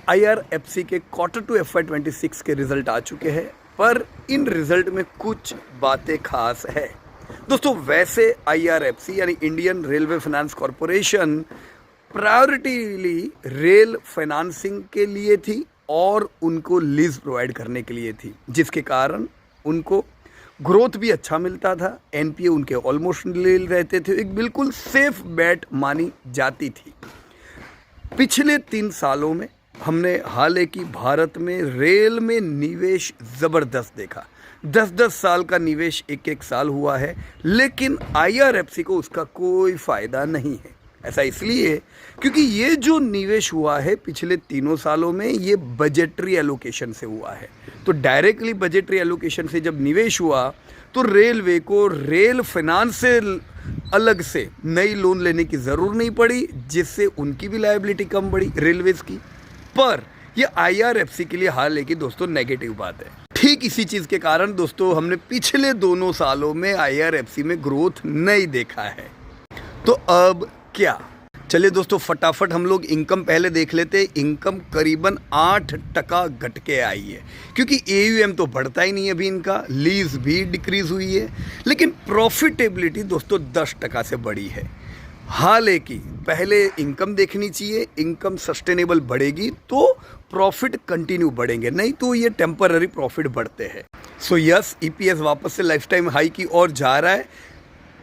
IRFC के Q2 FY26 के result आ चुके हैं, पर इन रिजल्ट में कुछ बातें खास है। दोस्तों, वैसे आईआरएफसी यानी इंडियन रेलवे फाइनेंस कॉरपोरेशन प्रायोरिटीली रेल फाइनेंसिंग के लिए थी और उनको लीज प्रोवाइड करने के लिए थी, जिसके कारण उनको ग्रोथ भी अच्छा मिलता था। एनपीए उनके ऑलमोस्ट नील रहते थे, एक बिल्कुल सेफ बेट मानी जाती थी। पिछले 3 सालों में हमने हालांकि भारत में रेल में निवेश ज़बरदस्त देखा। 10-10 साल का निवेश एक साल हुआ है, लेकिन आईआरएफसी को उसका कोई फ़ायदा नहीं है। ऐसा इसलिए क्योंकि ये जो निवेश हुआ है पिछले 3 सालों में, ये बजटरी एलोकेशन से हुआ है। तो डायरेक्टली बजटरी एलोकेशन से जब निवेश हुआ तो रेलवे को रेल फाइनेंस से अलग से नई लोन लेने की ज़रूरत नहीं पड़ी, जिससे उनकी भी लायबिलिटी कम बढ़ी रेलवेज़ की। पर ये आईआरएफसी के लिए हालांकि दोस्तों नेगेटिव बात है। ठीक इसी चीज़ के कारण दोस्तों हमने पिछले 2 सालों में आईआरएफसी में ग्रोथ नहीं देखा है। तो अब क्या? चलिए दोस्तों, फटाफट हम लोग इनकम पहले देख लेते हैं। इनकम करीबन 8% घट के आई है, क्योंकि एयूएम तो बढ़ता ही नहीं है अभी, इनका लीज भी डिक्रीज हुई है, लेकिन प्रॉफिटेबिलिटी दोस्तों 10% से बढ़ी है। हालांकि पहले इनकम देखनी चाहिए, इनकम सस्टेनेबल बढ़ेगी तो प्रॉफिट कंटिन्यू बढ़ेंगे, नहीं तो ये टेम्पररी प्रॉफिट बढ़ते हैं। सो यस, ईपीएस वापस से लाइफ टाइम हाई की ओर जा रहा है।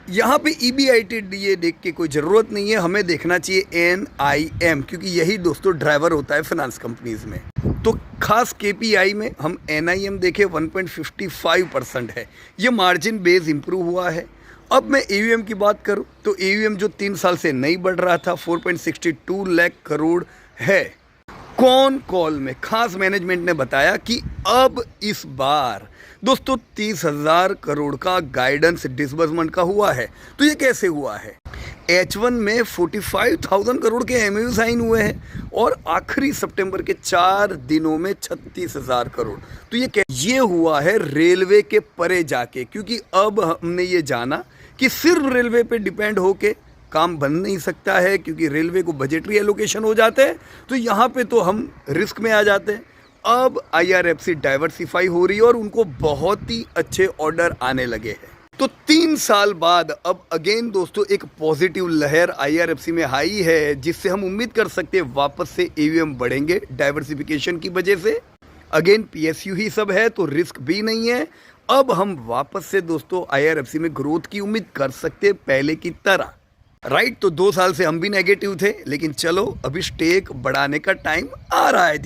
यहाँ पे EBITDA देख के कोई ज़रूरत नहीं है, हमें देखना चाहिए NIM, क्योंकि यही दोस्तों ड्राइवर होता है फाइनेंस कंपनीज़ में। तो खास KPI में हम NIM देखें 1.55% है, ये मार्जिन बेस इम्प्रूव हुआ है। अब मैं AUM की बात करूँ तो AUM जो 3 साल से नहीं बढ़ रहा था 4.62 लाख करोड़ है। कौन कॉल में खास मैनेजमेंट ने बताया कि अब इस बार दोस्तों 30,000 करोड़ का गाइडेंस डिसबर्समेंट का हुआ है। तो ये कैसे हुआ है? H1 में 45,000 करोड़ के MOU साइन हुए हैं और आखिरी सितंबर के 4 दिनों में 36,000 करोड़। तो ये हुआ है रेलवे के परे जाके, क्योंकि अब हमने ये जाना कि सिर्फ रेलवे पे डिपेंड होके काम बन नहीं सकता है, क्योंकि रेलवे को बजटरी एलोकेशन हो जाते हैं, तो यहाँ पे तो हम रिस्क में आ जाते हैं। अब आईआरएफसी डाइवर्सिफाई हो रही है और उनको बहुत ही अच्छे ऑर्डर आने लगे हैं। तो 3 साल बाद अब अगेन दोस्तों एक पॉजिटिव लहर आईआरएफसी में आई है, जिससे हम उम्मीद कर सकते हैं वापस से एयूएम बढ़ेंगे डाइवर्सिफिकेशन की वजह से। अगेन PSU ही सब है, तो रिस्क भी नहीं है। अब हम वापस से दोस्तों आईआरएफसी में ग्रोथ की उम्मीद कर सकते हैं पहले की तरह। राइट, तो 2 साल से हम भी नेगेटिव थे, लेकिन चलो अभी स्टेक बढ़ाने का टाइम आ रहा है।